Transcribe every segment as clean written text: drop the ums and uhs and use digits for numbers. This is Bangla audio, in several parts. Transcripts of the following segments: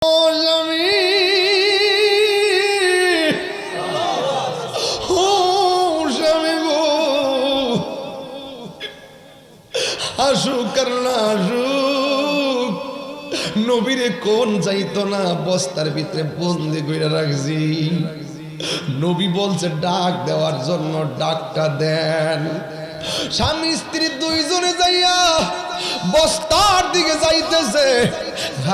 আসুক আর না আসুক, নবীরে কোন যাইতো না বস্তার ভিতরে বন্দি করে রাখছি। নবী বলছে ডাক দেওয়ার জন্য, ডাকটা দেন। স্বামী স্ত্রী দুইজনে যাইয়া বস্তার দিকে যাইতেছে,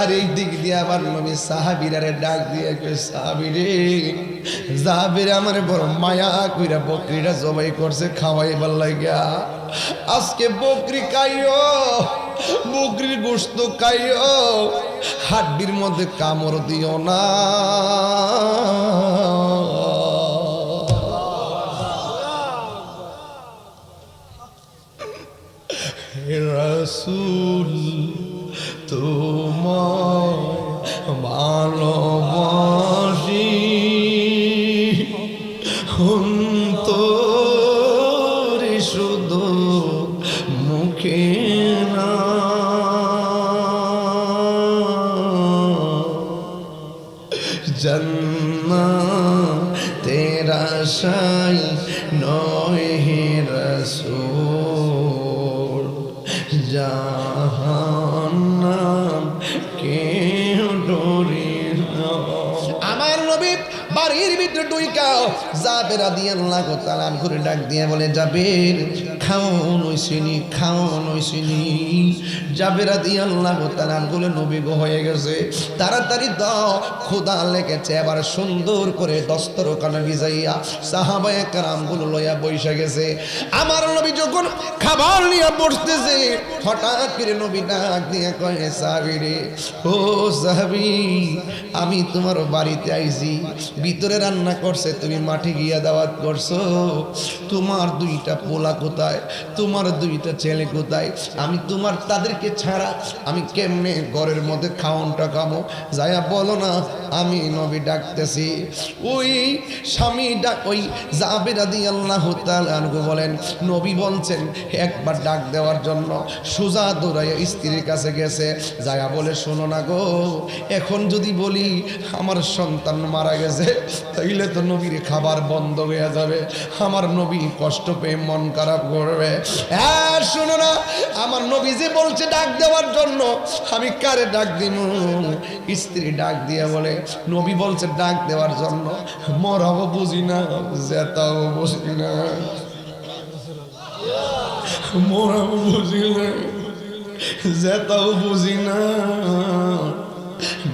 আর এই দিক দিয়ে আবার নবী সাহাবীরারে ডাক দিয়ে কই, সাহাবীরে জাবের আমার বড় মায়া কইরা বকরিটা জবাই করছে খাওয়াইবার লাগিয়া। আজকে বকরি খাইও, বকরির গোশত খাইও, হাড্ডির মধ্যে কামড় দিও না। রাসূল তোমায় ভালোবাসি, অন্তরে শুধু মুখে না। জান্নাতের আশায় নয় হে রাসূল, জাহান্নাম কেউ ডরে না। আমার নবী বাড়ির ভিতরে ঢুইকাও জাবের রাদিয়াল্লাহু তাআলা ঘুরে ডাক দিয়ে বলে, জাবের খাওন হইছিনি, খাওন হইছিনি। জাবের রাদিয়াল্লাহু তাআলা বলে, নবী গো হয়ে গেছে, তাড়াতাড়ি দাও, খোদা লেগেছে। এবার সুন্দর করে দস্তরখানা বিজাইয়া সাহাবায়ে কেরামগুলো লইয়া বইসা গেছে। আমার নবী যখন খাবার নিয়ে বসতেছে, হঠাৎ করে নবী ডাক দিয়ে কয়, সাহাবীরে, ও সাহাবী, আমি তোমার বাড়িতে আইছি, ভিতরে রান্না করছে, তুমি মাঠে গিয়া দাওয়াত করছো, তোমার দুইটা পোলা কোথায়, তোমার দুইটা ছেলে কোথায়? আমি তোমার তাদেরকে ছাড়া আমি কেমনে ঘরের মধ্যে খাওনটা খাবো? যাইয়া বলো না আমি নবী ডাকতেছি। ওই স্বামী ডাক, ওই জাবের রাদিয়াল্লাহু তাআলা আনহু বলেন, নবী বলছেন একবার ডাক দেওয়ার জন্য, সোজা দৌড়াইয়া স্ত্রীর কাছে গেছে, যাইয়া বলে, শোনো না গো, এখন যদি বলি আমার সন্তান মারা গেছে, তাইলে তো নবীর খাবার বন্ধ হয়ে যাবে, আমার নবী কষ্ট পেয়ে মন খারাপ করবে। হ্যাঁ শোনো না, আমার নবী যে বলছে ডাক দেওয়ার জন্য, আমি কারে ডাক দিব? স্ত্রী ডাক দিয়ে বলে, নবী বলছে ডাক দেওয়ার জন্য, মরাও বুঝি না, জেতাও বুঝি না, মরাও বুঝি না, জেতাও বুঝি না।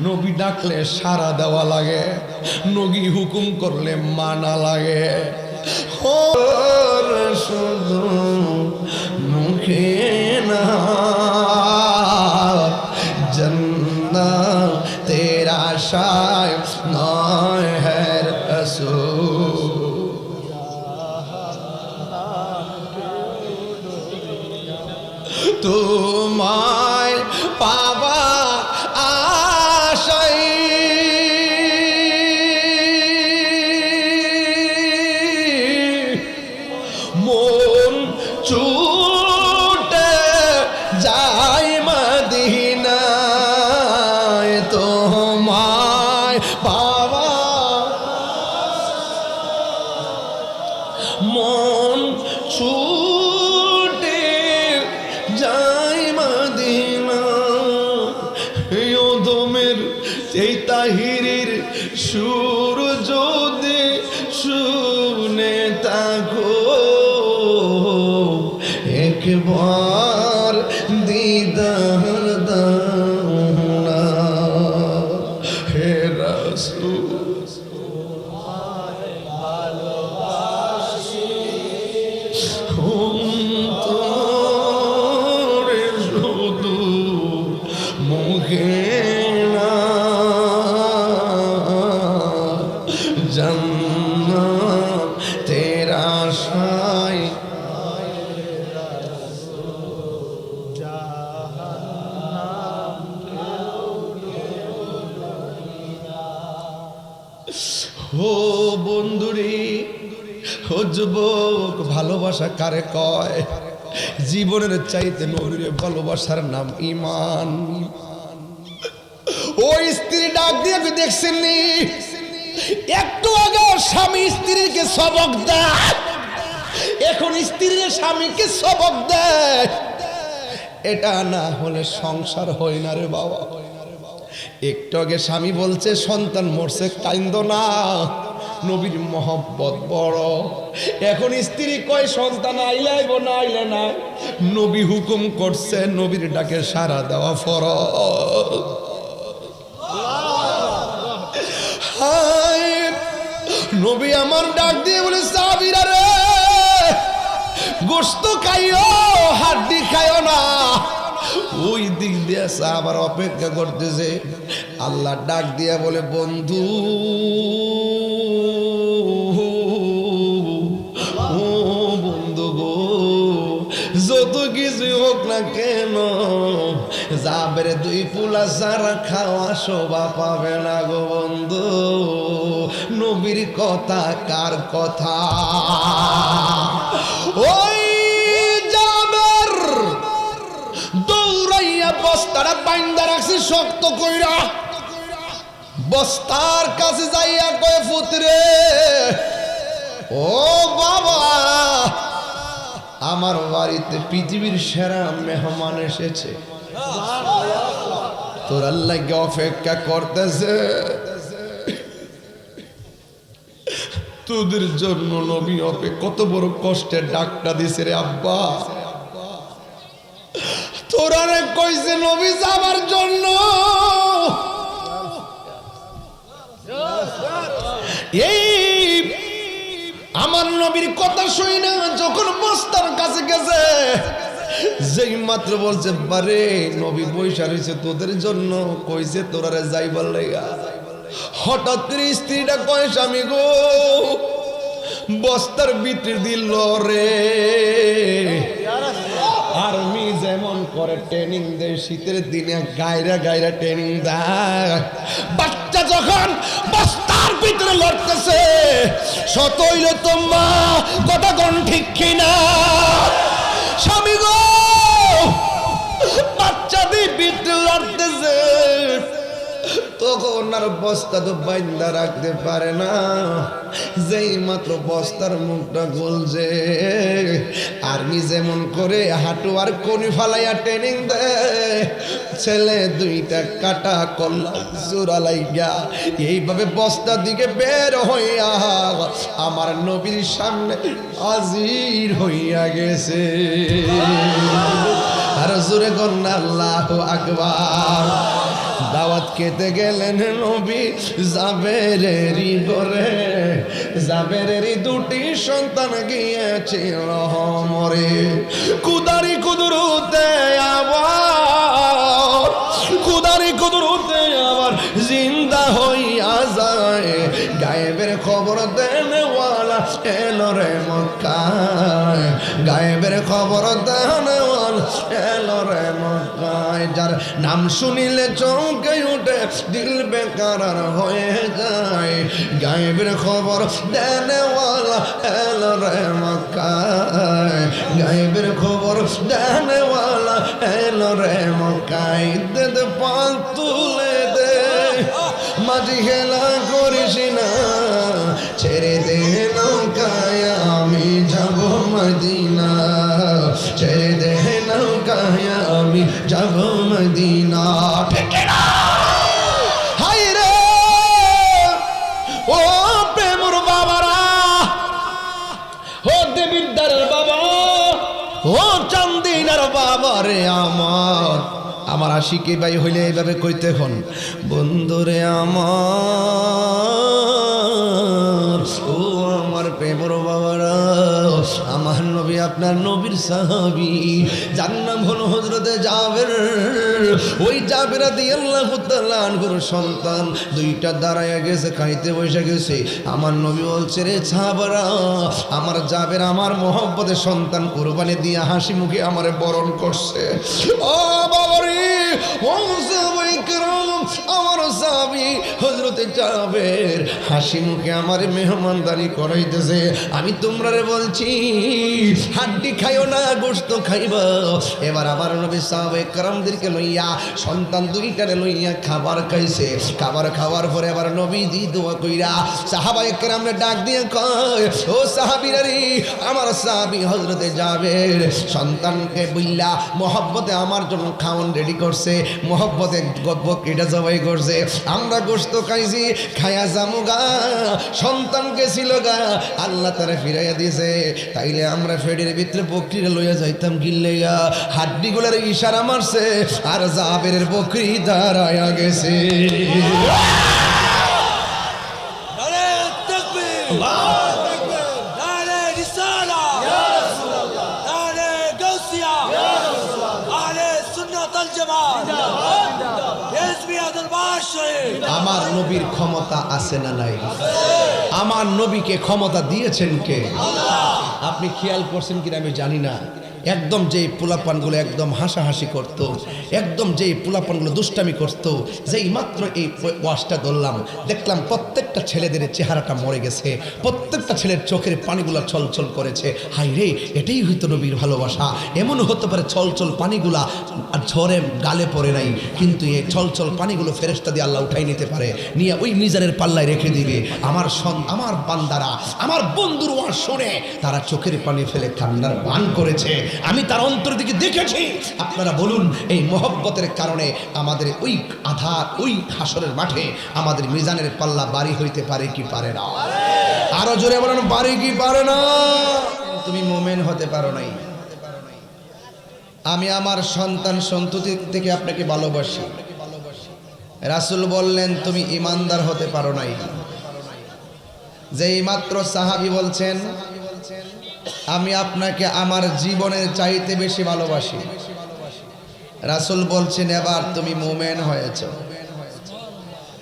নবী ডাকলে সারা দেওয়া লাগে, নবী হুকুম করলে মানা লাগে। শুধু মুখে না, জান্নাতের আশায় নয় হে রাসূল, তোমায় পাবা আশায় মন ছুটে যায় মদিনায়, তোমায় পাবা মন ছুটে যায় মদিনা। ওদমের এই তাহিরের সুর যদি শুনে থাকো, একবার দিদার দাও না হে রাসূল। অন্তরে শুধু মুখে না, জান্নাতের আশায় ও বন্ধুরে, ও যুবক, ভালোবাসা কারে কয়? জীবনের চাইতে নবীর ভালোবাসার নাম ঈমান। ওই স্ত্রী ডাক দিয়ে দেখছেন নি একটু আগে স্বামী স্ত্রীকে সবক দেয়, এখন স্ত্রীর স্বামীকে সবক দেয়। এটা না হলে সংসার হয় না রে বাবা। একটু আগে স্বামী বলছে সন্তান মরছে কাইন্দ না, নবীর মহব্বত বড়। এখন স্ত্রী কয় সন্তান আইলে আইব না আইলে না, নবী হুকুম করছে, নবীর ডাকে সাড়া দেওয়া ফরজ। নবী আমার ডাক দিয়ে বলে সাহাবীরা রে গোশত খাইও হাড্ডি খাইও না। ওই দিক দিয়ে সাহাবার অপেক্ষা করতেছে। আল্লাহ ডাক দিয়ে বলে বন্ধু ও বন্ধু গো, যত কিছু হোক না কেন যাবের দুই পুলা সারা খাওয়া শোভা পাবে না গো বন্ধু। নবীর কথা কার কথা? ওই যাবের দৌড়াইয়া বস্তাটা বাইন্দা রাখছে শক্ত কইরা, বস্তার কাছে যাইয়া কয়ে পুত্রে ও বাবা, আমার বাড়িতে পৃথিবীর সেরা মেহমান এসেছে, তোর আল্লাহকে অপেক্ষা করতেছে, তোদের জন্য নবী কত বড় কষ্টের ডাকটা দিছে রে আব্বা। তোরা রে কইছে নবী যাবার জন্য। এই আমার নবীর কথা শুই না যখন বস্তার কাছে গেছে, যেই মাত্র বলছে বারে নবী বৈশা রয়েছে তোদের জন্য, কইছে তোরা রে যাইবার লাগা। হঠাৎ করে স্ত্রীটা কয় স্বামী গো বস্তার ভিতরে দিল রে। আর্মি যেমন করে ট্রেনিং দেয় শীতের দিনে গায়রা গায়রা ট্রেনিং দেয়, বাচ্চা যখন বস্তার ভিতরে লড়তেছে শত হইল তো মা কথা কোন ঠিক কিনা। স্বামী গো বাচ্চাদের ভিতরে লড়তেছে, তখন আর বস্তা তো বাইন্দা রাখতে পারে না। যেই মাত্র বস্তার মুখটা খুলছে, আর্মি যেমন করে হাঁটু আর কোনি ফালাইয়া ট্রেনিং দেয়, ছেলে দুইটা কাটা কল্লা জোড়া লাইগা এইভাবে বস্তার দিকে বের হইয়া আমার নবীর সামনে হাজির হইয়া গেছে। আর জোরে কন্যা আল্লাহু আকবার। দাওয়াত খেতে গেলেন নবী জাবেরেরই ঘরে, জাবেরেরই দুটি সন্তান গিয়েছিল মরে। কুদারি কুদরতে আবার, কুদারি কুদরতে আবার জিন্দা হইয়া যায়। গায়েবের খবর দেনওয়ালা এলো রে মক্কায়, গায়েবের খবর দেনওয়ালা এলো রে মক্কায়। যার নাম শুনিলে চমকে উঠে দিল বেকারার হয়ে যায়। গায়েবের খবর দেনওয়ালা এলো রে মক্কায়, গায়েবের খবর দেনওয়ালা এলো রে মক্কায়। দে দে পাল তুলে দে মাঝি খেলা করিস না, ছেড়ে দে নৌকায় আমি যাব মদিনা, ছেড়ে দে নৌকায় আমি যাব মদিনা। হায় রে ও প্রেমর বাবারা, ও দেবিদ্দারের বাবা, ও চান্দিনার বাবা রে আমার, আমার আশিকি ভাই হইলে এইভাবে কইতে হন বন্ধুরে আমার, ও আমার প্রেমর বাবারা, আমার নবী আপনার নবীর সাহাবী, যার নাম হলো হযরতে জাবের। ওই জাবের রাদিয়াল্লাহু তাআলা আনহুর সন্তান দুইটা দাঁড়ায় গেছে, খাইতে বসে গেছে। আমার নবী বলছে রে সাহাবারা, আমার জাবের আমার মহব্বতের সন্তান কুরবানি দিয়ে হাসি মুখে আমারে বরণ করছে। ও বাবারে, ও সাহাবায়ে কেরাম, আমার সাহাবী হযরতে জাবের হাসি মুখে আমার মেহমানদারি করাইতেছে। আমি তোমরা রে বলছি হাড্ডি রুটি খাইও না, গোশত খাইব। এবার আমার নবী সাহাবায়ে কেরামদেরকে লইয়া সন্তান দুইটারে লইয়া খাবার খাইছে। খাবার খাওয়ার পরে আবার নবীজি দোয়া কইরা সাহাবায়ে কেরামরে ডাক দিয়ে কয়, ও সাহাবীরা রে, আমার সাহাবী হযরতে জাবের সন্তানকে বইলা মহব্বতে আমার জন্য খাওয়ান রেডি করছে, মহব্বতে বকরিটা জবাই করছে। আমরা গোশত খাইছি, খায়া জামুগা, সন্তান গেছিল গা, আল্লাহ তারা ফিরাইয়া দিয়েছে। তাইলে আমরা ফেডের ভিতরে বকরিটা লইয়া যাইতাম গিল্লে গা, হাড্ডিগুলার ইশারা মারছে আর জাবেরের বকরি দাঁড়ায়া গেছে। আমার নবীর ক্ষমতা আছে না নাই? আমার নবীকে ক্ষমতা দিয়েছেন কে? আপনি খেয়াল করছেন কিনা আমি জানি না। একদম যেই পোলাপানগুলো একদম হাসাহাসি করত, একদম যেই পোলাপানগুলো দুষ্টামি করত, যেই মাত্র এই ওয়াশটা ধরলাম, দেখলাম প্রত্যেকটা ছেলেদের চেহারাটা মরে গেছে, প্রত্যেকটা ছেলের চোখের পানিগুলো ছলছল করেছে। হাই রে, এটাই হয়তো নবীর ভালোবাসা। এমন হতে পারে ছলছল পানিগুলা আর ঝরে গালে পড়ে নাই, কিন্তু এই ছলছল পানিগুলো ফেরেশতা দিয়ে আল্লাহ উঠাই নিতে পারে, নিয়ে ওই মিজানের পাল্লায় রেখে দিবে। আমার বান্দারা আমার বন্ধুর ওয়াজ শুনে তারা চোখের পানি ফেলে কান্নার বান করেছে, আমি তার অন্তর দিকে দেখেছি। আপনারা বলুন, এই মহব্বতের কারণে আমাদের ওই আধার, ওই হাসরের মাঠে আমাদের মিজানের পাল্লা বাড়ি হইতে পারে কি পারে না? আরো জোরে বলেন, বাড়ি কি পারে না? তুমি মোমেন হতে পারো নাই। আমি আমার সন্তান সন্ততি থেকে আপনাকে ভালোবাসি। রাসূল বললেন তুমি ইমানদার হতে পারো নাই। যেই মাত্র সাহাবী বলছেন আমি আপনাকে আমার জীবনের চাইতে বেশি ভালোবাসি, রাসূল বলছেন এবার তুমি মুমিন হয়েছো।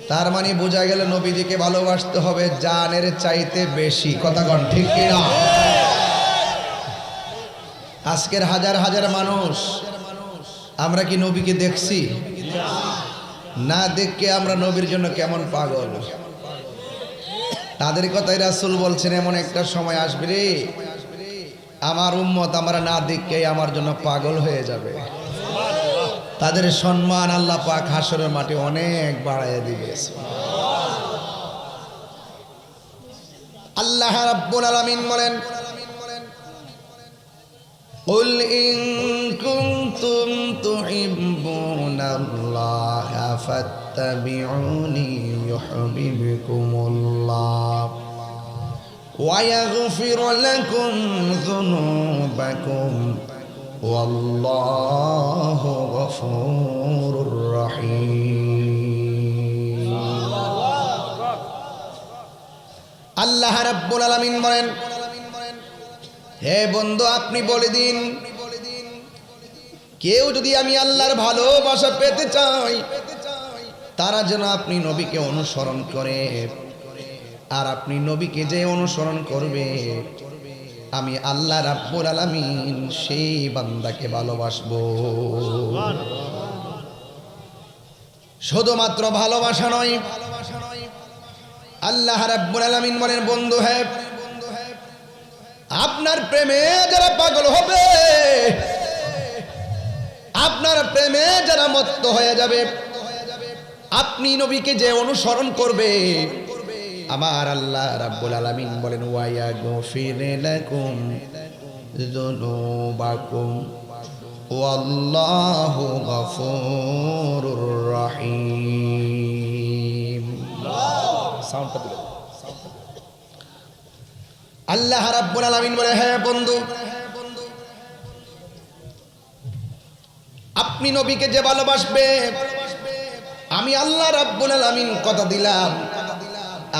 তার মানে বোঝা গেল নবীজিকে ভালোবাসতে হবে জানের চাইতে বেশি। কথা কোন ঠিক কিনা? আজকের হাজার হাজার মানুষ, আমরা কি নবীকে দেখছি? না দেখে আমরা নবীর জন্য কেমন পাগল। তাদের কথাই রাসূল বলছেন এমন একটা সময় আসবে রে, আমার উম্মত আমরা না দেখে আমার জন্য পাগল হয়ে যাবে। তাদের সম্মান আল্লাহ পাক হাসরের মাঠে অনেক বাড়াইয়া দিবে। আল্লাহ রাব্বুল আলামিন বলেন, কুল ইন কুনতুম তুহিব্বুনাল্লাহা ফাত্তাবিউনি ইউহিব্বুকুমুল্লাহ ওয়া ইয়াগফির লাকুম যুনুবাকুম ওয়াল্লাহু গফুরুর রহিম। আল্লাহ রাব্বুল আলামিন বলেন, হে বন্ধু আপনি বলে দিন, কেউ যদি আমি আল্লাহর ভালোবাসা পেতে চাই তারা যেন আপনি নবীকে অনুসরণ করে। আর আপনি নবীকে যে অনুসরণ করবে আমি আল্লাহ রাব্বুল আলামিন সেই বান্দাকে ভালোবাসবো। শুধুমাত্র ভালোবাসা নয়, আল্লাহ রাব্বুল আলামিন বলেন বন্ধু হে, আপনার প্রেমে যারা পাগল হবে, আপনার প্রেমে যারা মত্ত হয়ে যাবে, আপনি নবীকে যে অনুসরণ করবে আমার আল্লাহ রাব্বুল আলামিন বলেন ওয়া ইয়াগফির লাকুম যুনুবাকুম ওয়াল্লাহু গফুরুর রহিম। সাউন্ডটা দিলে আল্লাহ রাব্বুল আলামিন বলে, হ্যাঁ বন্ধু আপনি নবীকে যে ভালোবাসবে আমি আল্লাহ রাব্বুল আলামিন কথা দিলাম,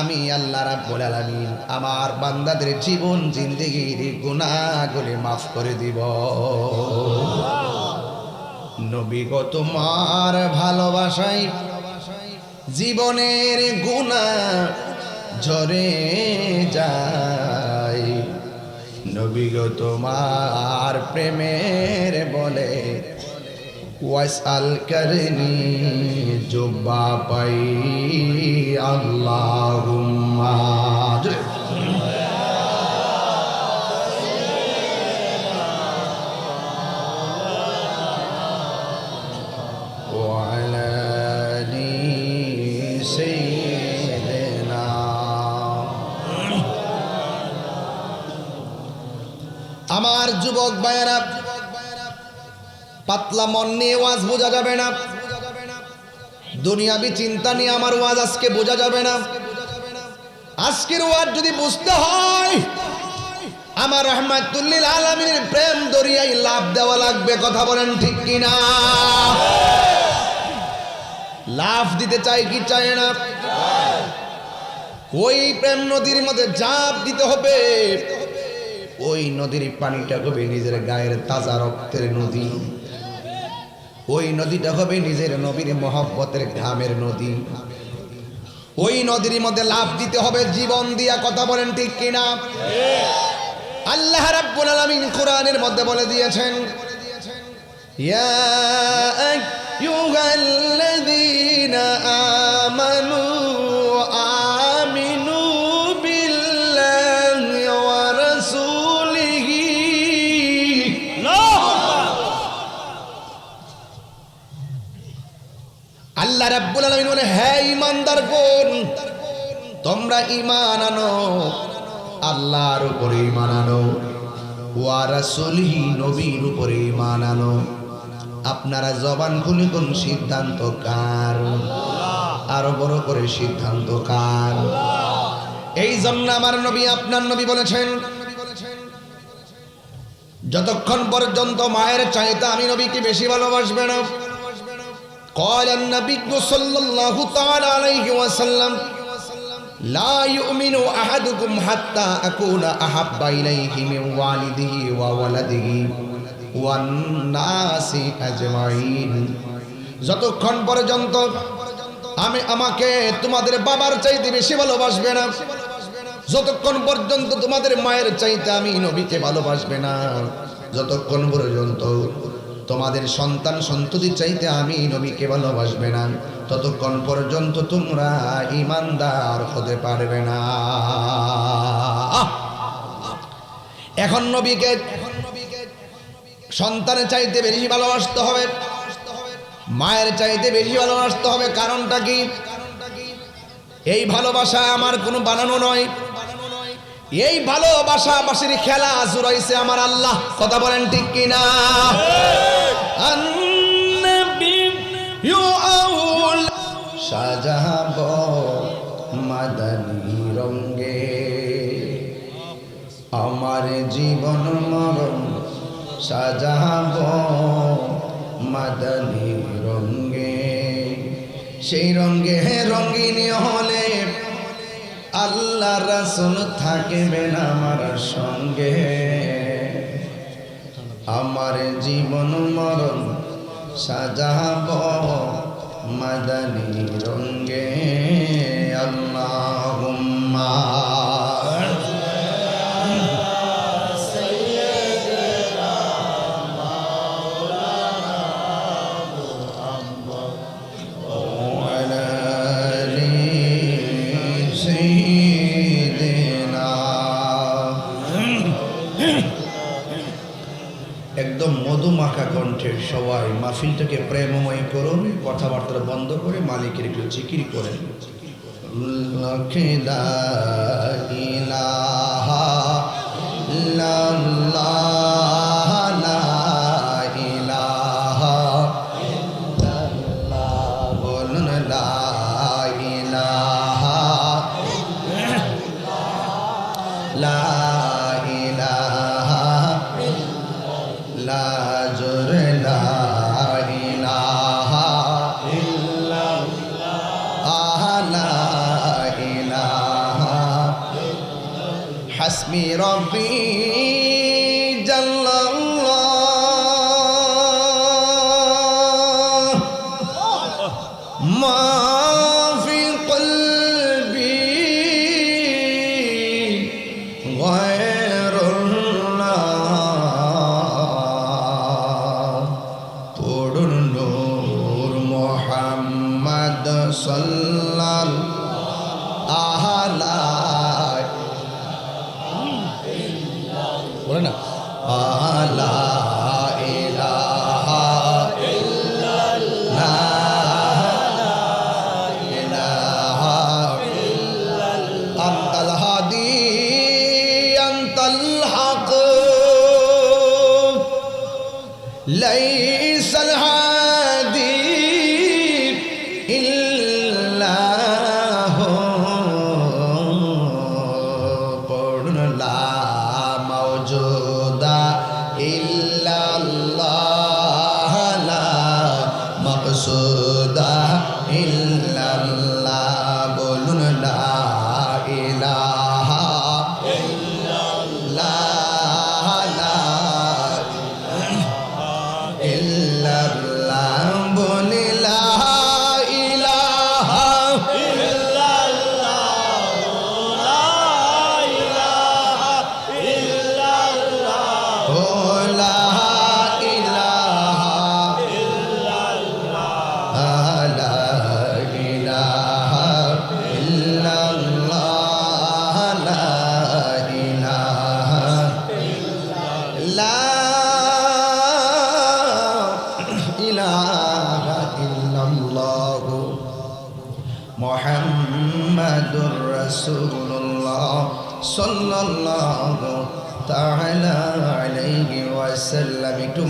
আমি আল্লাহ রাব্বুল আলামিন আমার বান্দাদের জীবন জিন্দেগির গুনাহগুলি মাফ করে দিব। নবী গো তোমার ভালোবাসায় জীবনের গুনাহ ঝরে যায়, নবী গো তোমার প্রেমের বলে ওয়াসাল করনি জুব্বা পাই আল্লাহুম্মা। আমার যুবক ভাইয়েরা, পাতলা মন নিয়ে ওয়াজ বোঝা যাবে না, দুনিয়াবি চিন্তা নিয়ে আমার ওয়াজ আজকে বোঝা যাবে না। আজকের ওয়াজ যদি বুঝতে হয়, আমার রহমাতুল লিল আলামিনের প্রেম দরিয়ায় লাভ দেওয়া লাগবে। কথা বলেন ঠিক কিনা? লাভ দিতে চাই কি চাই না? ওই প্রেম নদীর মধ্যে ঝাঁপ দিতে হবে। ওই নদীর পানিটা হবে নিজের গায়ের তাজা রক্তের নদী। ওই নদীটা হবে নিজের নবীর মহব্বতের ঘামের নদী। ওই নদীর মধ্যে লাভ দিতে হবে জীবন দিয়া। কথা বলেন ঠিক কিনা? আল্লাহ রাব্বুল আলামিন কোরআনের মধ্যে বলে দিয়েছেন, ইয়া আইয়ুহাল্লাযীনা আমানু আমিনু বিল্লাহি ওয়া রাসূলিহি। আল্লাহ রাব্বুল আলামিন বলে, হে ঈমানদারগণ, তোমরা ঈমান আনো, আল্লাহর উপরে ঈমান আনো, ওয়া রাসূলিহি, নবীর উপরে ঈমান আনো। আপনারা জবান খুলে কোন সিদ্ধান্ত কার? আরো বড় করে সিদ্ধান্ত কার? এই জন্য আমার নবী, আপনার নবী বলেছেন, যতক্ষণ পর্যন্ত মায়ের চাইতে আমি নবীকে বেশি ভালোবাসবে না। قال النبي صلى الله تعالى عليه وسلم لا يؤمن أحدكم حتى أكون أحب إليه من والده وولده والناس أجمعين। যতক্ষণ পর্যন্ত আমাকে তোমাদের বাবার চাইতে বেশি ভালোবাসবে না, যতক্ষণ পর্যন্ত তোমাদের মায়ের চাইতে আমি নবীকে ভালোবাসবে না, যতক্ষণ পর্যন্ত তোমাদের সন্তান সন্ততি চাইতে আমি নবীকে ভালোবাসবে না, ততক্ষণ পর্যন্ত তোমরা ঈমানদার হতে পারবে না। এখন নবীকে সন্তানের চাইতে বেশি ভালোবাসতে হবে, মায়ের চাইতে বেশি ভালোবাসতে হবে। কারণটা কি? এই ভালোবাসা আমার কোনো বানানো নয়, এই ভালোবাসাবাসীর খেলা জুড়াইছে আমার আল্লাহ। কথা বলেন ঠিক কিনা? সাজাব মাদানী রঙ্গে, আমার জীবন মরণ সাজাব মাদানী রঙ্গে। সেই রঙ্গে রঙ্গিনী হলে আল্লাহ রাসূল থাকবেন আমার সঙ্গে। আমার জীবন মরণ সাজাব মাদানী রঙ্গে। আল্লাহুম্মা একদম মধুমাখা কণ্ঠে সবাই মাহফিলটাকে প্রেমময় করুন, কথাবার্তা বন্ধ করে মালিকের একটু জিকির করেন। লা ইলাহা ইল্লাল্লাহ, লা ইলাহা ইল্লাল্লাহ, বলুন লা ইলাহা লা হাসবি রব্বি জাল্লাল্লাহ মা ফি কলবি গায়রুল্লাহ। পড়ুন নূর মুহাম্মদ সাল্লাল্লাহু আলাইহি বলে না, লা ইলাহা ইল্লাল্লাহ, আনতাল হাদি আনতাল হক মুহাম্মাদুর রাসূলুল্লাহ সাল্লাল্লাহু তাআলা আলাইহি ওয়াসাল্লাম। একটু